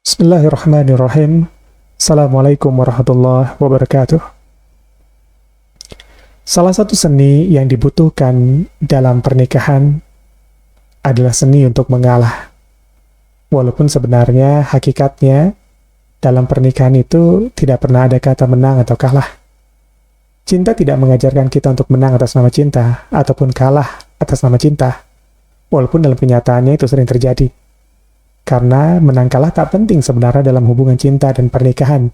Bismillahirrahmanirrahim. Assalamualaikum warahmatullahi wabarakatuh. Salah satu seni yang dibutuhkan dalam pernikahan adalah seni untuk mengalah. Walaupun sebenarnya hakikatnya dalam pernikahan itu tidak pernah ada kata menang atau kalah. Cinta tidak mengajarkan kita untuk menang atas nama cinta ataupun kalah atas nama cinta. Walaupun dalam kenyataannya itu sering terjadi. Karena menang kalah tak penting sebenarnya dalam hubungan cinta dan pernikahan.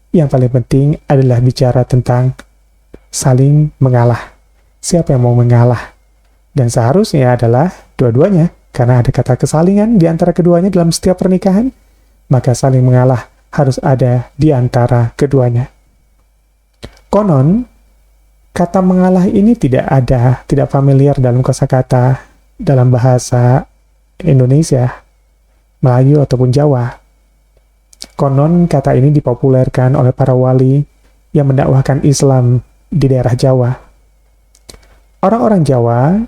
Yang paling penting adalah bicara tentang saling mengalah. Siapa yang mau mengalah? Dan seharusnya adalah dua-duanya. Karena ada kata kesalingan di antara keduanya dalam setiap pernikahan. Maka saling mengalah harus ada di antara keduanya. Konon, kata mengalah ini tidak familiar dalam kosakata dalam bahasa Indonesia, Melayu ataupun Jawa. Konon kata ini dipopulerkan oleh para wali yang mendakwahkan Islam di daerah Jawa. Orang-orang Jawa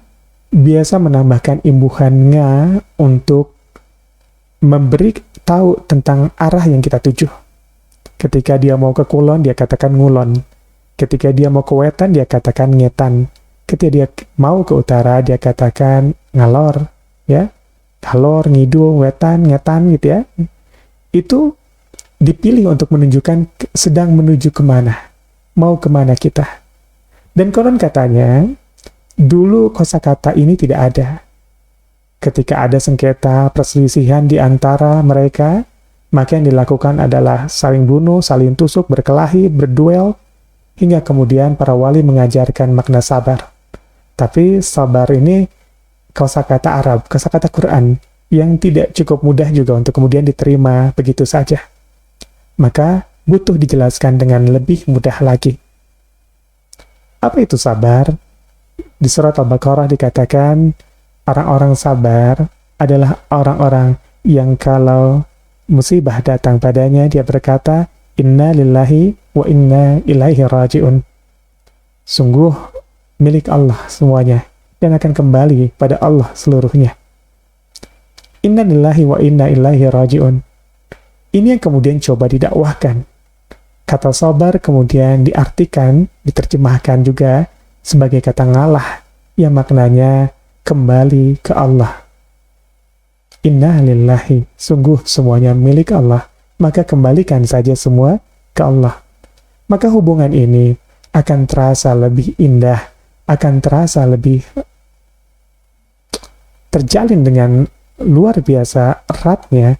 biasa menambahkan imbuhan nga untuk memberi tahu tentang arah yang kita tuju. Ketika dia mau ke kulon, dia katakan ngulon. Ketika dia mau ke wetan, dia katakan ngetan. Ketika dia mau ke utara, dia katakan ngalor, ya. Kalor, ngidul, wetan, ngetan gitu ya. Itu dipilih untuk menunjukkan sedang menuju kemana. Mau kemana kita. Dan konon katanya, dulu kosakata ini tidak ada. Ketika ada sengketa, perselisihan di antara mereka, maka yang dilakukan adalah saling bunuh, saling tusuk, berkelahi, berduel, hingga kemudian para wali mengajarkan makna sabar. Tapi sabar ini kosakata Arab, kosakata Quran, yang tidak cukup mudah juga untuk kemudian diterima begitu saja. Maka butuh dijelaskan dengan lebih mudah lagi. Apa itu sabar? Di surat Al-Baqarah dikatakan, orang-orang sabar adalah orang-orang yang kalau musibah datang padanya, dia berkata, Inna lillahi wa inna ilaihi raji'un. Sungguh milik Allah semuanya, dan akan kembali pada Allah seluruhnya. Inna lillahi wa inna ilaihi raji'un. Ini yang kemudian coba didakwahkan. Kata sabar kemudian diartikan, diterjemahkan juga sebagai kata ngalah, yang maknanya kembali ke Allah. Inna lillahi, sungguh semuanya milik Allah, maka kembalikan saja semua ke Allah. Maka hubungan ini akan terasa lebih indah, akan terasa lebih terjalin dengan luar biasa eratnya,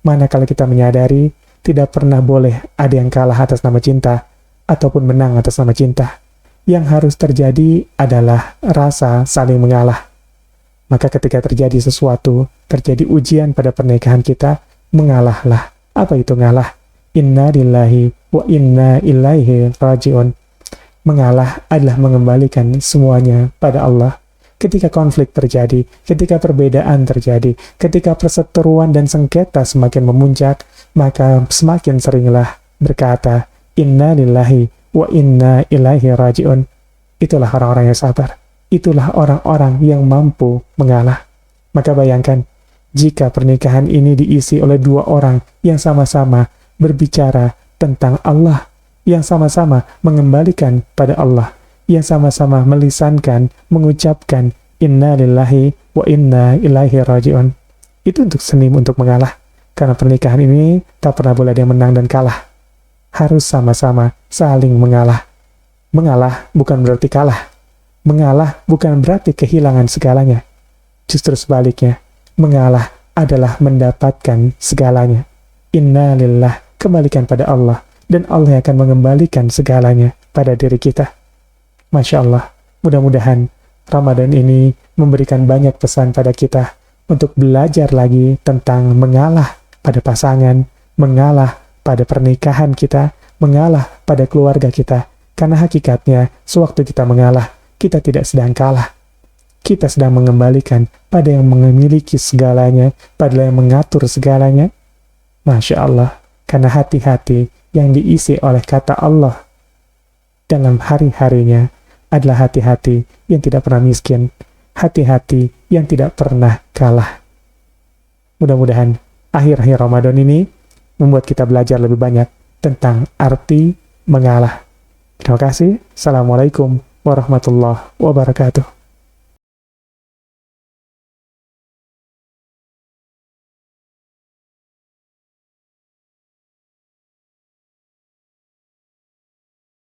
manakala kita menyadari tidak pernah boleh ada yang kalah atas nama cinta ataupun menang atas nama cinta. Yang harus terjadi adalah rasa saling mengalah. Maka ketika terjadi sesuatu, terjadi ujian pada pernikahan kita, mengalahlah. Apa itu ngalah? Inna lillahi wa inna ilaihi raji'un. Mengalah adalah mengembalikan semuanya pada Allah. Ketika konflik terjadi, ketika perbedaan terjadi, ketika perseteruan dan sengketa semakin memuncak, maka semakin seringlah berkata, Inna lillahi wa inna ilaihi raji'un. Itulah orang-orang yang sabar. Itulah orang-orang yang mampu mengalah. Maka bayangkan, jika pernikahan ini diisi oleh dua orang yang sama-sama berbicara tentang Allah, yang sama-sama mengembalikan pada Allah, yang sama-sama melisankan, mengucapkan Inna lillahi wa inna ilaihi raji'un. Itu untuk seni, untuk mengalah. Karena pernikahan ini tak pernah boleh ada yang menang dan kalah. Harus sama-sama saling mengalah. Mengalah bukan berarti kalah. Mengalah bukan berarti kehilangan segalanya. Justru sebaliknya, mengalah adalah mendapatkan segalanya. Inna lillah, kembalikan pada Allah. Dan Allah akan mengembalikan segalanya pada diri kita. Masya Allah, mudah-mudahan Ramadan ini memberikan banyak pesan pada kita untuk belajar lagi tentang mengalah pada pasangan, mengalah pada pernikahan kita, mengalah pada keluarga kita. Karena hakikatnya, sewaktu kita mengalah, kita tidak sedang kalah. Kita sedang mengembalikan pada yang memiliki segalanya, pada yang mengatur segalanya, Masya Allah, karena hati-hati yang diisi oleh kata Allah dalam hari-harinya adalah hati-hati yang tidak pernah miskin, hati-hati yang tidak pernah kalah. Mudah-mudahan akhir-akhir Ramadan ini membuat kita belajar lebih banyak tentang arti mengalah. Terima kasih. Assalamualaikum warahmatullahi wabarakatuh.